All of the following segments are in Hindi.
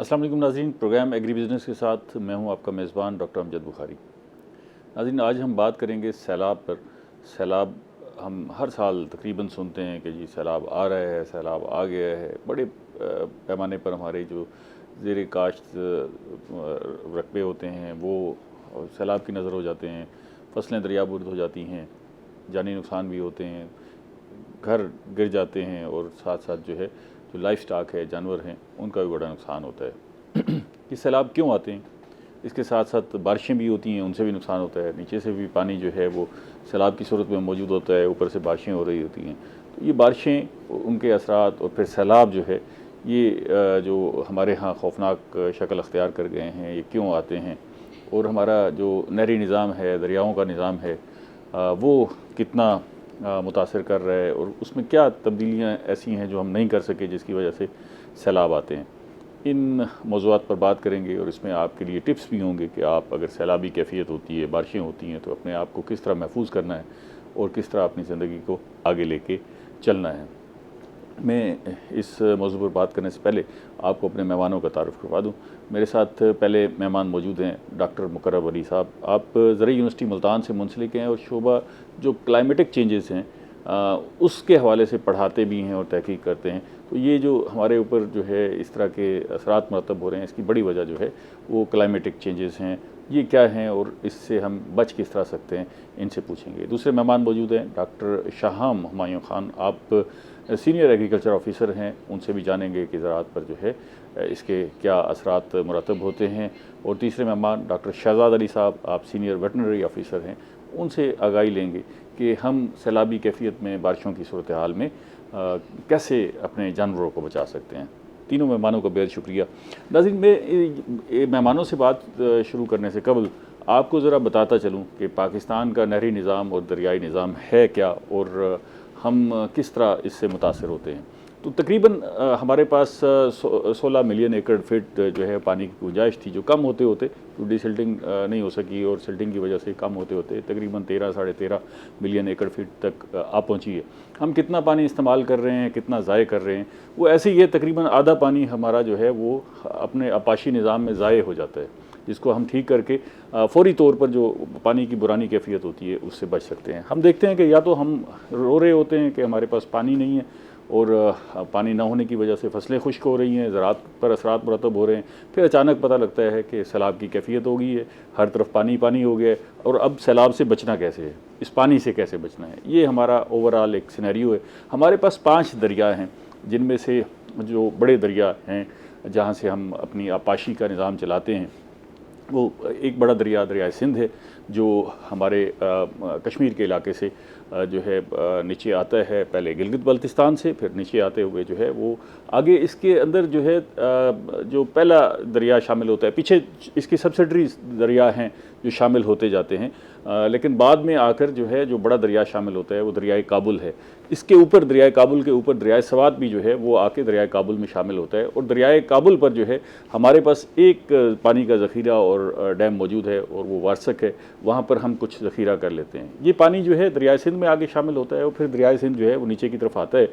अस्सलाम वालेकुम नाज़रीन, प्रोग्राम एग्री बिज़नेस के साथ मैं हूं आपका मेज़बान डॉक्टर अमजद बुखारी। नाज़रीन, आज हम बात करेंगे सैलाब पर। सैलाब हम हर साल तकरीबन सुनते हैं कि जी सैलाब आ रहा है, सैलाब आ गया है। बड़े पैमाने पर हमारे जो ज़ेर काश्त रकबे होते हैं वो सैलाब की नज़र हो जाते हैं, फसलें दरियाबुर्द हो जाती हैं, जानी नुकसान भी होते हैं, घर गिर जाते हैं और साथ साथ जो लाइफ स्टॉक है, जानवर हैं, उनका भी बड़ा नुकसान होता है। ये सैलाब क्यों आते हैं? इसके साथ साथ बारिशें भी होती हैं, उनसे भी नुकसान होता है। नीचे से भी पानी जो है वो सैलाब की सूरत में मौजूद होता है, ऊपर से बारिशें हो रही होती हैं। तो ये बारिशें, उनके असरात और फिर सैलाब जो है ये जो हमारे यहाँ खौफनाक शक्ल अख्तियार कर गए हैं, ये क्यों आते हैं? और हमारा जो नहरी निज़ाम है, दरियाओं का निज़ाम है, वो कितना मुतासर कर रहा है और उसमें क्या तब्दीलियाँ ऐसी हैं जो हम नहीं कर सके जिसकी वजह से सैलाब आते हैं। इन मौज़ूआत पर बात करेंगे और इसमें आपके लिए टिप्स भी होंगे कि आप अगर सैलाबी कैफ़ियत होती है, बारिशें होती हैं, तो अपने आप को किस तरह महफूज करना है और किस तरह अपनी ज़िंदगी को आगे लेके चलना है। मैं इस मौजू पर बात करने से पहले आपको अपने मेहमानों का तारुफ़ करवा दूँ। मेरे साथ पहले मेहमान मौजूद हैं डॉक्टर मुकर्रम अली साहब। आप ज़रई यूनिवर्सिटी मुल्तान से मुंसलिक हैं और शोबा जो क्लाइमेटिक चेंजेस हैं उसके हवाले से पढ़ाते भी हैं और तहकीक करते हैं। तो ये जो हमारे ऊपर जो है इस तरह के असरात मरतब हो रहे हैं, इसकी बड़ी वजह जो है वो क्लाइमेटिक चेंजेस हैं। ये क्या हैं और इससे हम बच किस तरह सकते हैं, इनसे पूछेंगे। दूसरे मेहमान मौजूद हैं डॉक्टर शाहाम हुमायूं खान। आप सीनियर एग्रीकल्चर ऑफिसर हैं, उनसे भी जानेंगे कि ज़राअत पर जो है इसके क्या असरात मुरतब होते हैं। और तीसरे मेहमान डॉक्टर शहजाद अली साहब, आप सीनियर वेटनरी ऑफिसर हैं, उनसे आगाही लेंगे कि हम सैलाबी कैफियत में बारिशों की सूरत हाल में कैसे अपने जानवरों को बचा सकते हैं। तीनों मेहमानों का बेहद शुक्रिया। नाज़रीन, मैं मेहमानों से बात शुरू करने से कबल आपको ज़रा बताता चलूँ कि पाकिस्तान का नहरी निज़ाम और दरियाई निज़ाम है क्या और हम किस तरह इससे मुतासर होते हैं। तो तकरीबन हमारे पास 16 मिलियन एकड़ फिट जो है पानी की गुंजाइश थी, जो कम होते होते क्योंकि सिल्टिंग नहीं हो सकी और सिल्टिंग की वजह से कम होते होते तकरीबन 13 साढ़े 13 मिलियन एकड़ फिट तक आ पहुंची है। हम कितना पानी इस्तेमाल कर रहे हैं, कितना ज़ाय कर रहे हैं, वो ऐसे ही है। तकरीबन आधा पानी हमारा जो है वो अपने आपाशी निज़ाम में ज़ाय हो जाता है, जिसको हम ठीक करके फ़ौरी तौर पर जो पानी की बुरानी कैफियत होती है उससे बच सकते हैं। हम देखते हैं कि या तो हम रो रहे होते हैं कि हमारे पास पानी नहीं है और पानी ना होने की वजह से फसलें खुश्क हो रही हैं, ज़राअत पर असरात मुरतब हो रहे हैं। फिर अचानक पता लगता है कि सैलाब की कैफियत हो गई है, हर तरफ पानी पानी हो गया है और अब सैलाब से बचना कैसे है, इस पानी से कैसे बचना है। ये हमारा ओवरऑल एक सिनेरियो है। हमारे पास 5 दरिया हैं, जिनमें से जो बड़े दरिया हैं जहाँ से हम अपनी आपाशी का निज़ाम चलाते हैं, वो एक बड़ा दरिया दरियाए सिंध है, जो हमारे कश्मीर के इलाके से जो है नीचे आता है, पहले गिलगित बल्तिस्तान से, फिर नीचे आते हुए जो है वो आगे इसके अंदर जो है जो पहला दरिया शामिल होता है, पीछे इसकी सब्सिडरी दरिया हैं जो शामिल होते जाते हैं, लेकिन बाद में आकर जो है जो बड़ा दरिया शामिल होता है वो दरियाए काबुल है। इसके ऊपर दरियाए काबुल के ऊपर दरियाए सवात भी जो है वो आके दरियाए काबुल में शामिल होता है और दरियाए काबुल पर जो है हमारे पास एक पानी का ज़ख़ीरा और डैम मौजूद है और वो वारसक है, वहाँ पर हम कुछ ज़ख़ीरा कर लेते हैं। ये पानी जो है दरियाए सिंध में आगे शामिल होता है और फिर दरियाए सिंध जो है वो नीचे की तरफ आता है।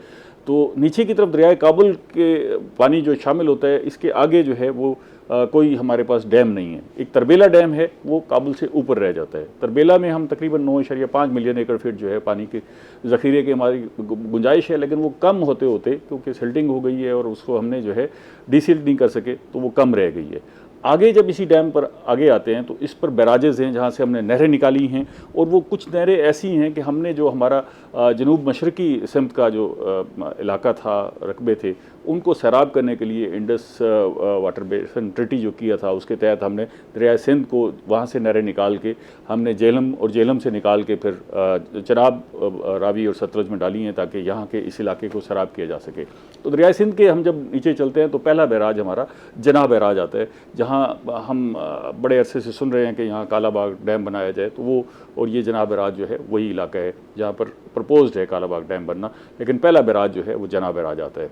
तो नीचे की तरफ दरियाए काबुल के पानी जो शामिल होता है, इसके आगे जो है वो कोई हमारे पास डैम नहीं है। एक तरबेला डैम है, वो काबुल से ऊपर रह जाता है। तरबेला में हम तकरीबन 9.5 मिलियन एकड़ फिट जो है पानी के ज़ख़ीरे की हमारी गुंजाइश है, लेकिन वो कम होते होते क्योंकि सिल्टिंग हो गई है और उसको हमने जो है डीसिल्ट नहीं कर सके, तो वो कम रह गई है। आगे जब इसी डैम पर आगे आते हैं तो इस पर बैराजेज़ हैं जहाँ से हमने नहरें निकाली हैं और वो कुछ नहरें ऐसी हैं कि हमने जो हमारा जनूब मशरक़ी सिमत का जो इलाका था, रकबे थे, उनको सैराब करने के लिए इंडस वाटर बेसिन ट्रीटी जो किया था उसके तहत हमने दरियाए सिंध को वहाँ से नहरें निकाल के हमने झेलम और झेलम से निकाल के फिर चनाब, रावी और सतलज में डाली हैं ताकि यहाँ के इस इलाके को सैराब किया जा सके। तो दरियाए सिंध के हम जब नीचे चलते हैं तो पहला बैराज हमारा जना बैराज आता है, जहाँ हम बड़े अरसे से सुन रहे हैं कि यहाँ कालाबाग डैम बनाया जाए, तो वो और ये जना बैराज जो है वही इलाका है जहाँ पर प्रपोज्ड है कालाबाग डैम बनना, लेकिन पहला बैराज जो है वो जना बैराज आता है।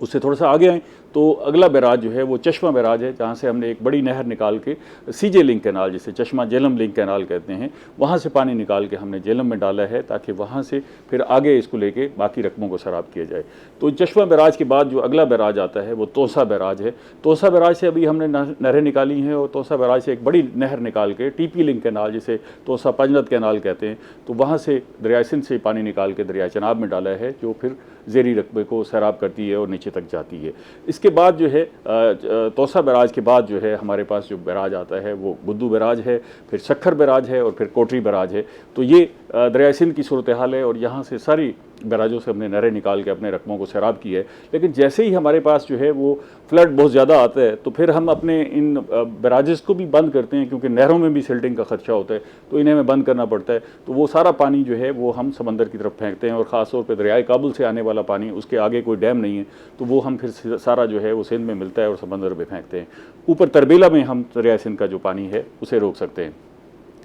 उससे थोड़ा सा आगे आएँ तो अगला बैराज जो है वो चश्मा बैराज है, जहाँ से हमने एक बड़ी नहर निकाल के सीजे लिंक कैनाल, जिसे चश्मा जेलम लिंक कैनाल कहते हैं, वहाँ से पानी निकाल के हमने जेलम में डाला है, ताकि वहाँ से फिर आगे इसको लेके बाकी रकमों को सराब किया जाए। तो चश्मा बैराज के बाद जो अगला बैराज आता है वो तोसा बैराज है। तोसा बैराज से अभी हमने नहरें निकाली हैं, और तोसा बैराज से एक बड़ी नहर निकाल के टीपी लिंक कैनाल, जिसे तोसा पंजनत कैनाल कहते हैं, तो वहाँ से दरिया सिंध से पानी निकाल के दरिया चनाब में डाला है, जो फिर ज़ेरी रकबे को सैराब करती है और नीचे तक जाती है। इसके बाद जो है तोसा बैराज के बाद जो है हमारे पास जो बैराज आता है वो बुद्धू बैराज है, फिर सखर बैराज है, और फिर कोटरी बैराज है। तो ये दरिया सिंध की सूरत हाल है, और यहाँ से सारी बैराजों से हमने नहरें निकाल के अपने रकमों को सैराब की है। लेकिन जैसे ही हमारे पास जो है वो फ्लड बहुत ज़्यादा आता है, तो फिर हम अपने इन बैराजेस को भी बंद करते हैं, क्योंकि नहरों में भी सिल्टिंग का खदशा होता है, तो इन्हें हमें बंद करना पड़ता है। तो वो सारा पानी जो है वो हम समंदर की तरफ फेंकते हैं, और ख़ास तौर पर दरियाए काबुल से आने वाला पानी, उसके आगे कोई डैम नहीं है, तो वो हम फिर सारा जो है वो सिंध में मिलता है और समंदर में फेंकते हैं। ऊपर तरबेला में हम दरिया सिंध का जो पानी है उसे रोक सकते हैं।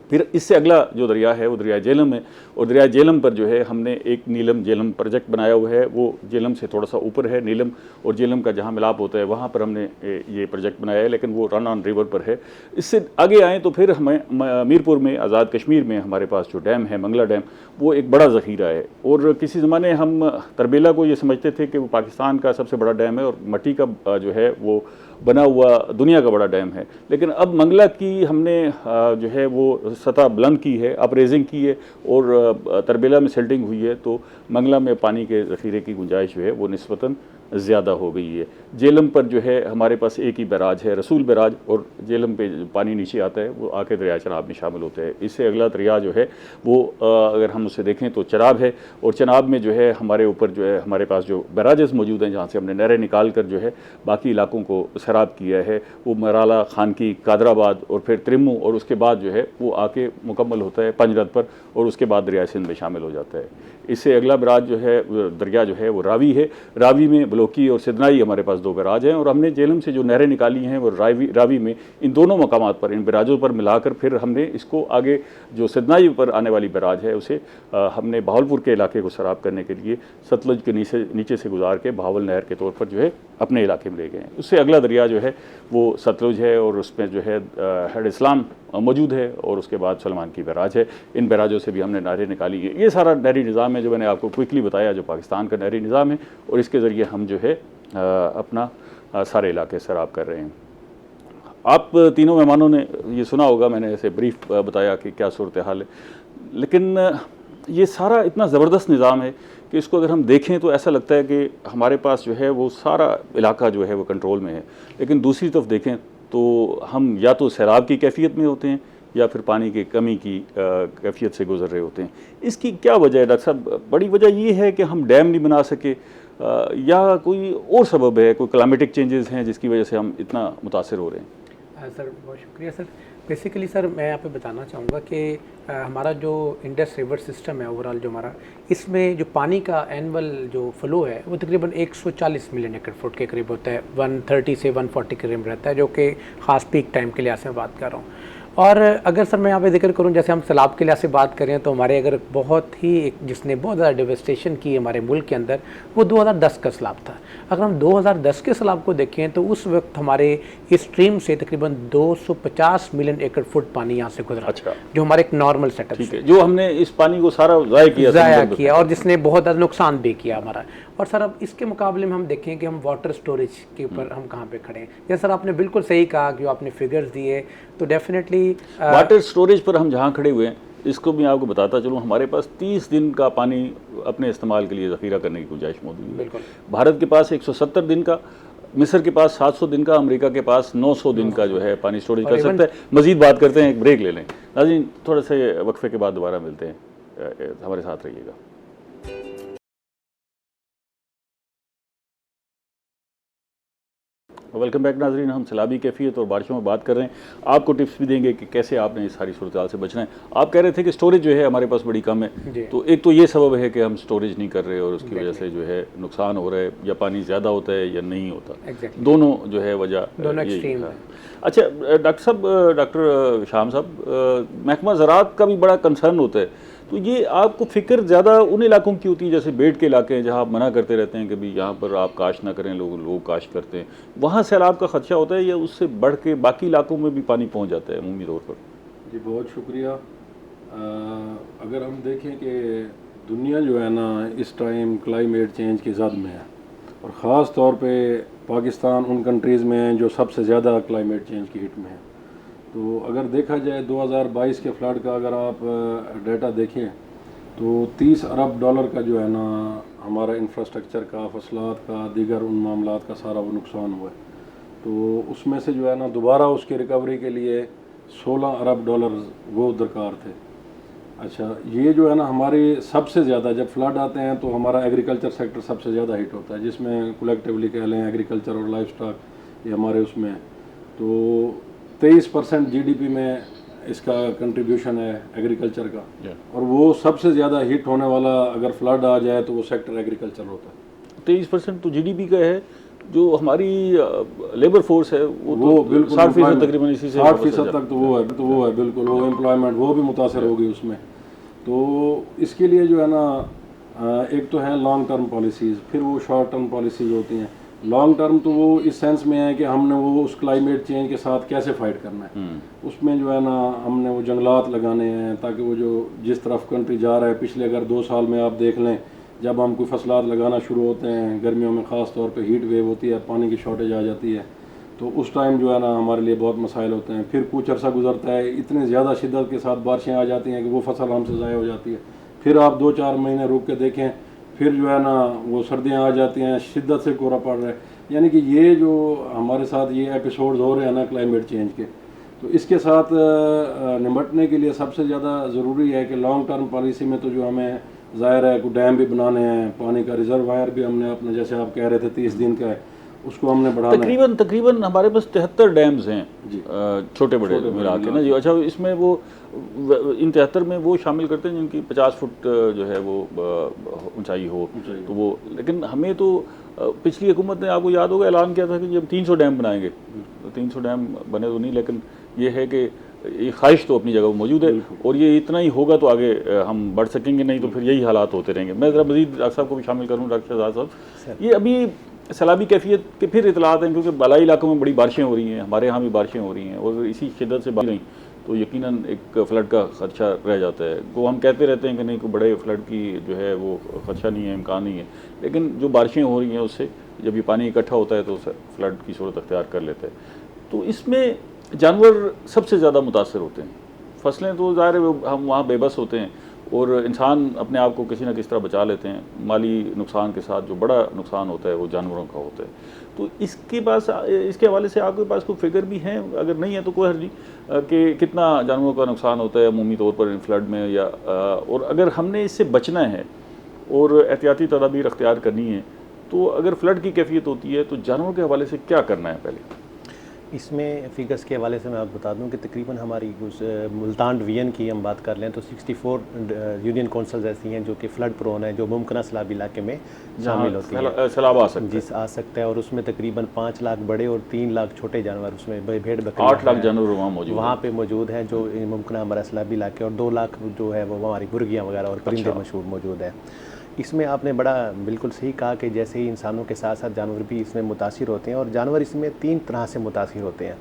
फिर इससे अगला जो दरिया है वो दरिया जेलम है, और दरिया जेलम पर जो है हमने एक नीलम जेलम प्रोजेक्ट बनाया हुआ है। वो जेलम से थोड़ा सा ऊपर है, नीलम और जेलम का जहाँ मिलाप होता है वहाँ पर हमने ये प्रोजेक्ट बनाया है, लेकिन वो रन ऑन रिवर पर है। इससे आगे आएँ तो फिर हमें मीरपुर में, आज़ाद कश्मीर में हमारे पास जो डैम है मंगला डैम, वो एक बड़ा ज़ख़ीरा है। और किसी ज़माने हम तरबेला को ये समझते थे कि वो पाकिस्तान का सबसे बड़ा डैम है और मट्टी का जो है वो बना हुआ दुनिया का बड़ा डैम है, लेकिन अब मंगला की हमने जो है वो सतह बुलंद की है, अपरेजिंग की है, और तरबेला में सिल्टिंग हुई है, तो मंगला में पानी के ज़ख़ीरे की गुंजाइश जो है वो निस्बतन ज़्यादा हो गई है। जेलम पर जो है हमारे पास एक ही बैराज है, रसूल बैराज, और जेलम पे जो पानी नीचे आता है वो आके दरिया चनाब में शामिल होता है। इससे अगला दरिया जो है वो अगर हम उसे देखें तो चनाब है, और चनाब में जो है हमारे ऊपर जो है हमारे पास जो बैराजेस मौजूद हैं, जहाँ से हमने नहरें निकाल कर जो है बाकी इलाकों को सैराब किया है, वो मराला, खानकी, कादराबाद और फिर त्रिम्मू, और उसके बाद जो है वो आके मुकम्मल होता है पंजरत पर, और उसके बाद दरिया सिंध में शामिल हो जाता है। इससे अगला बैराज जो है दरिया जो है वो रावी है। रावी में बलोकी और सिदनाई हमारे पास दो बैराज हैं, और हमने जेलम से जो नहरें निकाली हैं वो रावी में इन दोनों मकामात पर, इन बैराजों पर मिलाकर फिर हमने इसको आगे जो सिदनाई पर आने वाली बैराज है उसे हमने बहावलपुर के इलाके को सैराब करने के लिए सतलुज के नीचे से गुजार के बहावल नहर के तौर पर जो है अपने इलाके में ले गए हैं। उससे अगला दरिया जो है वो सतलुज है, और उसमें जो है हेड इस्लाम मौजूद है, और उसके बाद सलमान की बैराज है। इन बैराजों से भी हमने नहरें निकाली है। ये सारा नहरी निज़ाम है जो मैंने आपको क्विकली बताया, जो पाकिस्तान का नहरी निज़ाम है, और इसके ज़रिए हम जो है अपना सारे इलाके सैराब कर रहे हैं। आप तीनों मेहमानों ने ये सुना होगा, मैंने ऐसे ब्रीफ बताया कि क्या सूरत हाल है, लेकिन ये सारा इतना ज़बरदस्त निज़ाम है कि इसको अगर हम देखें तो ऐसा लगता है कि हमारे पास जो है वो सारा इलाका जो है वो कंट्रोल में है, लेकिन दूसरी तरफ देखें तो हम या तो सैलाब की कैफियत में होते हैं या फिर पानी की कमी की कैफियत से गुजर रहे होते हैं। इसकी क्या वजह है डॉक्टर साहब? बड़ी वजह ये है कि हम डैम नहीं बना सके, या कोई और सबब है, कोई क्लाइमेटिक चेंजेस हैं जिसकी वजह से हम इतना मुतासर हो रहे हैं? सर बहुत शुक्रिया सर। बेसिकली सर मैं यहाँ पे बताना चाहूँगा कि हमारा जो इंडस रिवर सिस्टम है ओवरऑल जो हमारा, इसमें जो पानी का एनुअल जो फ्लो है वो तकरीबन 140 मिलियन एकड़ फुट के करीब होता है, 130 से 140 के करीब रहता है, जो कि ख़ास पीक टाइम के लिहाज से मैं बात कर रहा हूँ। और अगर सर मैं यहाँ पे जिक्र करूँ, जैसे हम सैलाब के लिहाज से बात करें तो हमारे अगर बहुत ही एक जिसने बहुत ज़्यादा डिवेस्टेशन की हमारे मुल्क के अंदर, वो 2010 का सैलाब था। अगर हम 2010 के सैलाब को देखें तो उस वक्त हमारे इस स्ट्रीम से तकरीबन 250 मिलियन एकड़ फुट पानी यहाँ से गुजरा। अच्छा। जो हमारे एक नॉर्मल सेटअप है, जो हमने इस पानी को सारा ज़ाया किया और जिसने बहुत ज़्यादा नुकसान भी किया हमारा। और सर अब इसके मुकाबले में हम देखें कि हम वाटर स्टोरेज के ऊपर हम कहाँ पे खड़े हैं। जैसे सर आपने बिल्कुल सही कहा कि आपने फिगर्स दिए, तो डेफिनेटली वाटर स्टोरेज पर हम जहाँ खड़े हुए हैं, इसको भी आपको बताता चलूँ, हमारे पास 30 दिन का पानी अपने इस्तेमाल के लिए ज़ख़ीरा करने की गुंजाइश मौजूद है। भारत के पास 170 दिन का, मिस्र के पास 700 दिन का, अमेरिका के पास 900 दिन का जो है पानी स्टोरेज कर सकता है। मज़ीद बात करते हैं, एक ब्रेक ले लें। नाज़रीन थोड़े से वक्फे के बाद दोबारा मिलते हैं, हमारे साथ रहिएगा। वेलकम बैक नाजरीन। हम सैलाबी कैफियत और बारिशों में बात कर रहे हैं, आपको टिप्स भी देंगे कि कैसे आपने इस सारी सूरत हाल से बचना है। आप कह रहे थे कि स्टोरेज जो है हमारे पास बड़ी कम है, तो एक तो ये सबब है कि हम स्टोरेज नहीं कर रहे और उसकी वजह से जो है नुकसान हो रहा है, या पानी ज़्यादा होता है या नहीं होता, दोनों जो है वजह यही है। अच्छा डॉक्टर साहब, डॉक्टर शाम साहब, महकमा ज़राअत का भी बड़ा कंसर्न होता है तो ये आपको फिक्र ज़्यादा उन इलाकों की होती है जैसे बेट के इलाके हैं जहाँ आप मना करते रहते हैं कि भाई यहाँ पर आप काश्त ना करें, लोग काश्त करते हैं, वहाँ सैलाब का खदशा होता है या उससे बढ़ के बाकी इलाकों में भी पानी पहुँच जाता है अमूमी तौर पर? जी बहुत शुक्रिया। अगर हम देखें कि दुनिया जो है ना इस टाइम क्लाइमेट चेंज की जद में है, और ख़ास तौर पे पाकिस्तान उन कंट्रीज़ में है जो सबसे ज़्यादा क्लाइमेट चेंज की हिट में है। तो अगर देखा जाए 2022 के फ्लड का अगर आप डेटा देखें तो 30 अरब डॉलर का जो है ना हमारा इंफ्रास्ट्रक्चर का, फसलात का, दीगर उन मामलात का सारा वो नुकसान हुआ है। तो उसमें से जो है ना दोबारा उसकी रिकवरी के लिए 16 अरब डॉलर वो दरकार थे। अच्छा, ये जो है ना हमारी सबसे ज़्यादा जब फ्लड आते हैं तो हमारा एग्रीकल्चर सेक्टर सबसे ज़्यादा हिट होता है, जिसमें कलेक्टिवली कह लें एग्रीकल्चर और लाइफ स्टॉक ये हमारे उसमें। तो 23% जीडीपी में इसका कंट्रीब्यूशन है एग्रीकल्चर का, और वो सबसे ज़्यादा हिट होने वाला अगर फ्लड आ जाए तो वो सेक्टर एग्रीकल्चर होता है। 23% तो जीडीपी का है। जो हमारी लेबर फोर्स है वो तो बिल्कुल 60% तकरीबन इसी से 60% तक तो वो है बिल्कुल, वो एम्प्लॉयमेंट वो भी मुतासर होगी उसमें। तो इसके लिए जो है ना एक तो है लॉन्ग टर्म पॉलिसीज़, फिर वो शॉर्ट टर्म पॉलिसीज़ होती हैं। लॉन्ग टर्म तो वो इस सेंस में है कि हमने वो उस क्लाइमेट चेंज के साथ कैसे फाइट करना है। उसमें जो है ना हमने वो जंगलात लगाने हैं ताकि वो जो जिस तरफ कंट्री जा रहा है, पिछले अगर 2 साल में आप देख लें, जब हम कोई फसलात लगाना शुरू होते हैं गर्मियों में ख़ास तौर पे हीट वेव होती है, पानी की शॉर्टेज आ जाती है, तो उस टाइम जो है ना हमारे लिए बहुत मसाइल होते हैं। फिर कुछ अर्सा गुजरता है, इतने ज़्यादा शिद्दत के साथ बारिशें आ जाती हैं कि वो फसल हमसे ज़ाया हो जाती है। फिर आप 2-4 महीने रुक के देखें, फिर जो है ना वो सर्दियाँ आ जाती हैं, शिद्दत से कोहरा पड़ रहा है। यानी कि ये जो हमारे साथ ये एपिसोड्स हो रहे हैं ना क्लाइमेट चेंज के, तो इसके साथ निपटने के लिए सबसे ज़्यादा ज़रूरी है कि लॉन्ग टर्म पॉलिसी में तो जो हमें ज़ाहिर है कुछ डैम भी बनाने हैं, पानी का रिजर्वायर भी हमने अपने जैसे आप कह रहे थे 30 दिन का है, उसको हमने बढ़ाना है। तकरीबन हमारे पास 73 डैम्स हैं छोटे बड़े मिला के ना जी। अच्छा, इसमें वो इन 73 में वो शामिल करते हैं जिनकी 50 फुट जो है वो ऊंचाई हो, तो वो, लेकिन हमें तो पिछली हुकूमत ने, आपको याद होगा, ऐलान किया था कि जब 300 डैम बनाएंगे, तो 300 डैम बने तो नहीं, लेकिन ये है कि ये ख्वाहिश तो अपनी जगह मौजूद है, और ये इतना ही होगा तो आगे हम बढ़ सकेंगे, नहीं तो फिर यही हालात होते रहेंगे। मैं ज़रा मज़ीद डॉक्टर साहब को भी शामिल करूँ। डॉक्टर शहजाद साहब, ये अभी सैलाबी कैफियत के फिर इतलात हैं, क्योंकि बालाई इलाकों में बड़ी बारिशें हो रही हैं, हमारे यहाँ भी बारिशें हो रही हैं, और इसी शिद्दत से बारिश रही तो यकीनन एक फ़्लड का खदशा रह जाता है। वो हम कहते रहते हैं कि नहीं, कोई बड़े फ्लड की जो है वो खदशा नहीं है, इम्कान नहीं है, लेकिन जो बारिशें हो रही हैं उससे जब ये पानी इकट्ठा होता है तो फ्लड की सूरत अख्तियार कर लेता है। तो इसमें जानवर सबसे ज़्यादा मुतासर होते हैं। फसलें तो ज़ाहिर है हम वहाँ बेबस होते हैं, और इंसान अपने आप को किसी न किसी तरह बचा लेते हैं। माली नुकसान के साथ जो बड़ा नुकसान होता है वो जानवरों का होता है। तो इसके हवाले से आपके पास कोई फिगर भी हैं? अगर नहीं है तो कोई हर्ज नहीं कि कितना जानवरों का नुकसान होता है अमूमी तौर पर इन फ्लड में, या और अगर हमने इससे बचना है और एहतियाती तदाबीर अख्तियार करनी है, तो अगर फ्लड की कैफियत होती है तो जानवरों के हवाले से क्या करना है पहले? इसमें फ़िगर्स के हवाले से मैं आपको बता दूं कि तकरीबन हमारी कुछ मुल्तान डिवीज़न की हम बात कर लें तो 64 यूनियन काउंसिल्स ऐसी हैं जो कि फ्लड प्रोन है, जो मुमकिन सैलाब इलाके में शामिल होती हैं, सैलाब आ सकता है, जिस आ सकता है। और उसमें तकरीबन 5 लाख बड़े और 3 लाख छोटे जानवर, उसमें भेड़ बकरी 8 लाख जानवर वहाँ पे मौजूद हैं जो मुमकिन हमारा सैलाबी इलाके, और 2 लाख जो है वो हमारी मुर्गियाँ वगैरह और परिंदे मशहूर मौजूद है। इसमें आपने बड़ा बिल्कुल सही कहा कि जैसे ही इंसानों के साथ साथ जानवर भी इसमें मुतासिर होते हैं, और जानवर इसमें 3 तरह से मुतासिर होते हैं।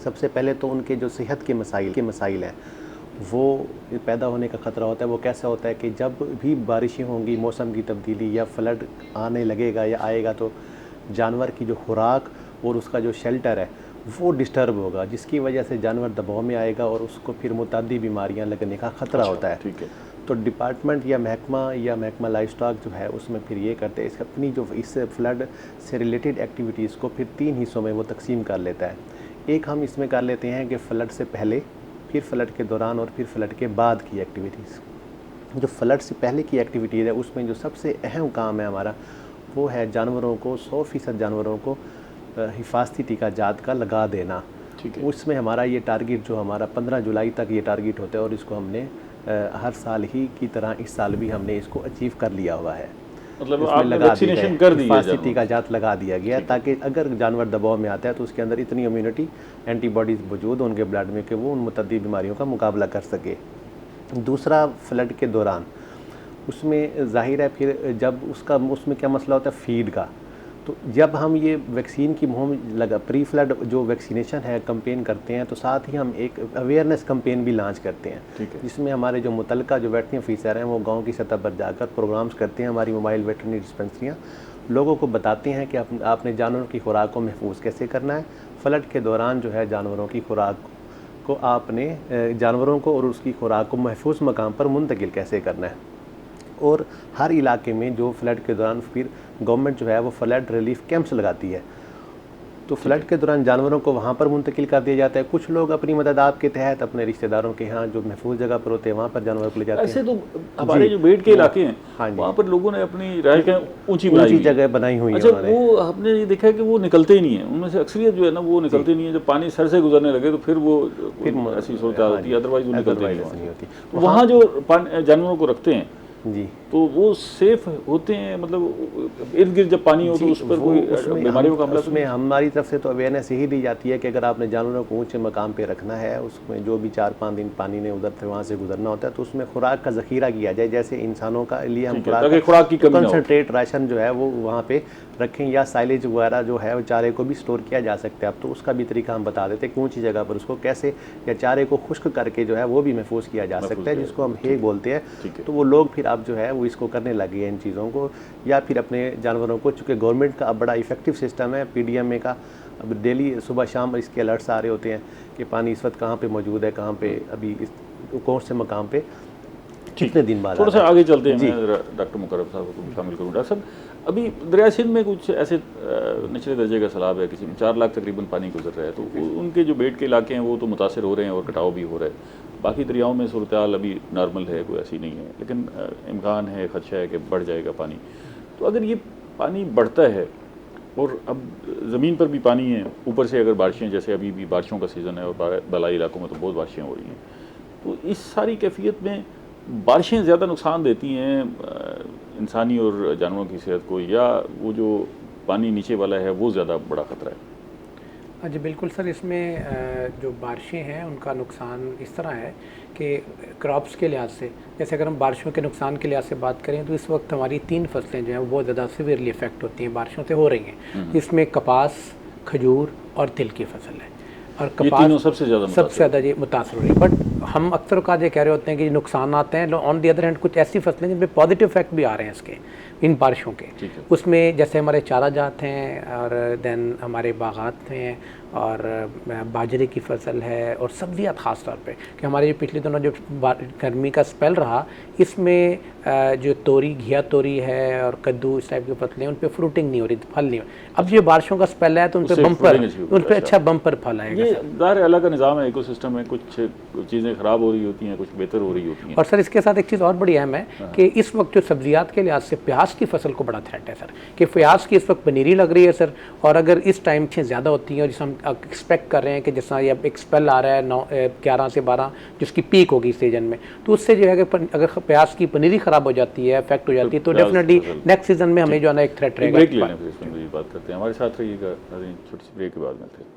सबसे पहले तो उनके जो सेहत के मसाइल हैं वो पैदा होने का ख़तरा होता है। वो कैसा होता है कि जब भी बारिशें होंगी, मौसम की तब्दीली या फ्लड आने लगेगा या आएगा, तो जानवर की जो खुराक और उसका जो शेल्टर है वो डिस्टर्ब होगा, जिसकी वजह से जानवर दबाव में आएगा और उसको फिर मुतअद्दी बीमारियां लगने का ख़तरा होता है। ठीक है। तो डिपार्टमेंट या महकमा लाइफ स्टॉक जो है उसमें फिर ये करते हैं, अपनी जो इस फ्लड से रिलेटेड एक्टिविटीज़ को फिर 3 हिस्सों में वो तकसीम कर लेता है। एक हम इसमें कर लेते हैं कि फ़्लड से पहले, फिर फ्लड के दौरान और फिर फ्लड के बाद की एक्टिविटीज़। जो फ्लड से पहले की एक्टिविटीज़ है उसमें जो सबसे अहम काम है हमारा वो है जानवरों को 100% जानवरों को हिफाजती टीका जात का लगा देना। ठीक है। उसमें हमारा ये टारगेट जो हमारा 15 जुलाई तक ये टारगेट होता है, और इसको हमने हर साल ही की तरह इस साल भी हमने इसको अचीव कर लिया हुआ है। मतलब आपने वैक्सीनेशन कर दी है, हिफाजती टीका जात लगा दिया गया, ताकि अगर जानवर दबाव में आता है तो उसके अंदर इतनी इम्यूनिटी एंटीबॉडीज़ मौजूद उनके ब्लड में कि वो उन मुतअद्दी बीमारियों का मुकाबला कर सके। दूसरा फ्लड के दौरान उसमें ज़ाहिर है फिर जब उसमें क्या मसला होता है फीड का, तो जब हम ये वैक्सीन की मुहिम लगा प्री फ्लड जो वैक्सीनेशन है कैंपेन करते हैं, तो साथ ही हम एक अवेयरनेस कैंपेन भी लॉन्च करते हैं, जिसमें हमारे जो मुतल्लिका जो वेटरनरी ऑफिसर हैं वो गांव की सतह पर जाकर प्रोग्राम्स करते हैं। हमारी मोबाइल वेटरनरी डिस्पेंसरियाँ लोगों को बताते हैं कि आपने जानवरों की खुराक को महफूज कैसे करना है। फ्लड के दौरान जो है जानवरों की खुराक को आपने जानवरों को और उसकी खुराक को महफूज मकाम पर मुंतकिल कैसे करना है। और हर इलाके में जो फ्लड के दौरान फिर गवर्नमेंट जो है वो फ्लड रिलीफ कैंप्स लगाती है, तो फ्लड के दौरान जानवरों को वहाँ पर मुंतकिल कर दिया जाता है। कुछ लोग अपनी मदद के तहत अपने रिश्तेदारों के यहाँ जो महफूज जगह पर होते हैं वहाँ पर जानवरों को ले जाते हैं। ऐसे तो हमारे जो बेड के इलाके हैं, हाँ जी, वहाँ पर लोगों ने अपनी राइश ऊंची जगह बनाई हुई है। अच्छा, वो हमने ये देखा है कि वो निकलते ही नहीं है, उनमें से अक्सरियत जो है ना वो निकलते नहीं है। जब पानी सर से गुजरने लगे तो फिर वो ऐसी सूरत होती है, अदरवाइज वो निकलते नहीं होती। वहाँ जो जानवरों को रखते हैं जी, तो वो सेफ होते हैं, मतलब इर्द गिर्द जब पानी हो तो उस पर कोई बीमारियों का हमला? उसमें हमारी तरफ से तो अवेयरनेस यही दी जाती है कि अगर आपने जानवरों को ऊंचे मकाम पे रखना है, उसमें जो भी 4-5 दिन पानी ने उधर से वहाँ से गुजरना होता है, तो उसमें खुराक का ज़ख़ीरा किया जाए। जैसे इंसानों का लिए हम खुराक की कंसनट्रेट राशन जो है वो वहाँ पे रखें, या साइलेज वगैरह जो है वो चारे को भी स्टोर किया जा सकता है। अब तो उसका भी तरीका हम बता देते हैं कि ऊंची जगह पर उसको कैसे, या चारे को खुश्क करके जो है वो भी महफूज किया जा सकता है, जिसको हम हे बोलते हैं। तो वो लोग फिर अब जो है वो इसको करने लगे हैं इन चीज़ों को, या फिर अपने जानवरों को, चूँकि गवर्नमेंट का अब बड़ा इफेक्टिव सिस्टम है PDMA का, अब डेली सुबह शाम इसके अलर्ट्स आ रहे होते हैं कि पानी इस वक्त कहाँ पे मौजूद है, कहाँ पे अभी इस कौन से मकाम पे कितने दिन बाद। थोड़ा सा आगे चलते हैं, मैं डॉक्टर मुकर्रम साहब को शामिल करूँ। डॉक्टर साहब, अभी दरिया सिंध में कुछ ऐसे निचले दर्जे का सैलाब है, किसी में 4 लाख तकरीबन पानी गुजर रहा है, तो उनके जो बेड के इलाके हैं वो तो मुतासर हो रहे हैं और कटाव भी हो रहा है। बाकी दरियाओं में सूरत हाल अभी नॉर्मल है, कोई ऐसी नहीं है, लेकिन इम्कान है, खदशा है कि बढ़ जाएगा पानी। तो अगर ये पानी बढ़ता है और अब ज़मीन पर भी पानी है, ऊपर से अगर बारिशें, जैसे अभी भी बारिशों का सीज़न है और बलाई इलाकों में तो बहुत बारिशें हो रही हैं, तो इस सारी कैफियत में बारिशें ज़्यादा नुकसान देती हैं इंसानी और जानवरों की सेहत को, या वो जो पानी नीचे वाला है वो ज़्यादा बड़ा ख़तरा है? जी बिल्कुल सर, इसमें जो बारिशें हैं उनका नुकसान इस तरह है कि क्रॉप्स के लिहाज से, जैसे अगर हम बारिशों के नुकसान के लिहाज से बात करें तो इस वक्त हमारी 3 फसलें जो हैं वो बहुत ज़्यादा सीवियरली इफेक्ट होती हैं, बारिशों से हो रही हैं। इसमें कपास, खजूर और तिल की फसल है, और कपास सबसे ज़्यादा जी मुतासर हो रही है। बट हम अक्सर औक़ात ये कह रहे होते हैं कि नुकसान आते हैं, ऑन दी अदर हैंड कुछ ऐसी फसलें जिनमें पॉजिटिव इफेक्ट भी आ रहे हैं इसके, इन बारिशों के। उसमें जैसे हमारे चारा जात हैं, और देन हमारे बागात हैं, और बाजरे की फसल है, और सब्जियात ख़ास तौर पे कि हमारे जो पिछले दिनों जो गर्मी का स्पेल रहा, इसमें जो तोरी, घिया तोरी है और कद्दू, इस टाइप की फसलें, उन पर फ्रूटिंग नहीं हो रही, फल नहीं हो। अब जो बारिशों का स्पेल है तो उन पर अच्छा बम्पर फल आएगा। ये ज़ाहिर अलग का निज़ाम है, इकोसिस्टम में कुछ चीज़ें ख़राब हो रही होती हैं, कुछ बेहतर हो रही होती हैं। और सर इसके साथ एक चीज़ और बड़ी अहम है कि इस वक्त जो सब्जियात के लिहाज से प्याज की फसल को बड़ा थ्रेट है सर, कि प्याज की इस वक्त पनीरी लग रही है सर, और अगर इस टाइम से ज़्यादा होती है, और जिस हम एक्सपेक्ट कर रहे हैं कि जिस तरह ये एक स्पेल आ रहा है 11 से 12 जिसकी पीक होगी इस सीजन में, तो उससे जो है कि अगर प्याज की पनीरी ख़राब हो जाती है, इफेक्ट हो जाती है, तो डेफिनेटली नेक्स्ट सीजन में हमें जो है ना एक थ्रेट रहेगा। ब्रेक लेने पर इस पर बात करते हैं, हमारे साथ रहिएगा, छोटी सी ब्रेक के बाद मिलते हैं।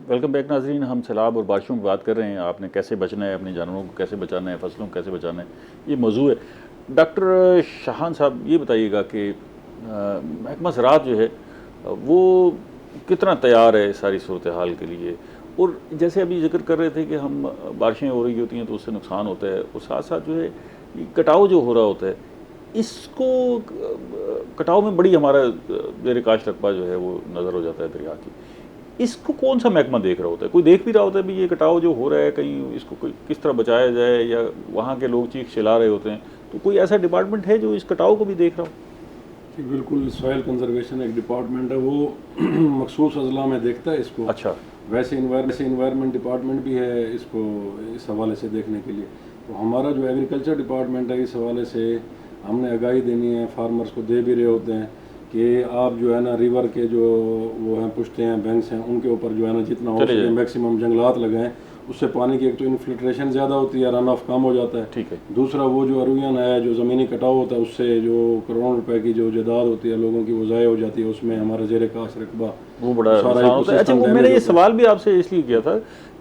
वेलकम बैक नाजरीन, हम सैलाब और बारिशों की बात कर रहे हैं। आपने कैसे बचना है, अपने जानवरों को कैसे बचाना है, फसलों को कैसे बचाना है, ये मौजू है। डॉक्टर शाहान साहब, ये बताइएगा कि महकमा ज़राअत जो है वो कितना तैयार है सारी सूरत हाल के लिए, और जैसे अभी जिक्र कर रहे थे कि हम बारिशें हो रही होती हैं तो उससे नुकसान होता है, और साथ साथ जो है कटाव जो हो रहा होता है, इसको कटाव में बड़ी हमारा ज़ेर काश रकबा जो है वो नज़र हो जाता है दरिया की। इसको कौन सा महकमा देख रहा होता है? कोई देख भी रहा होता है भी ये कटाव जो हो रहा है, कहीं इसको कोई किस तरह बचाया जाए, या वहाँ के लोग चीख चिल्ला रहे होते हैं, तो कोई ऐसा डिपार्टमेंट है जो इस कटाव को भी देख रहा हो? बिल्कुल, सॉइल कंजर्वेशन एक डिपार्टमेंट है, वो मखसूस अजला में देखता है इसको। अच्छा, वैसे इन्वायरमेंट डिपार्टमेंट भी है इसको इस हवाले से देखने के लिए। तो हमारा जो एग्रीकल्चर डिपार्टमेंट है, इस हवाले से हमने आगाही देनी है, फार्मर्स को दे भी रहे होते हैं कि आप जो है ना रिवर के जो वो हैं पुश्ते हैं, बैंक्स हैं, उनके ऊपर जो है ना जितना हो सके मैक्सिमम जंगलात लगाएं, उससे पानी की एक तो इन्फिल्ट्रेशन ज़्यादा होती है, रन ऑफ कम हो जाता है। ठीक है। दूसरा वो जो अरुवियन है, जो ज़मीनी कटाव होता है, उससे जो करोड़ों रुपए की जो जायदाद होती है लोगों की वो ज़ाया हो जाती है, उसमें हमारा ज़ेर काश रकबा वो बड़ा सारा नुकसान होता है। अच्छा, ecosystem वो damage मैंने ये होता है। सवाल भी आपसे इसलिए किया था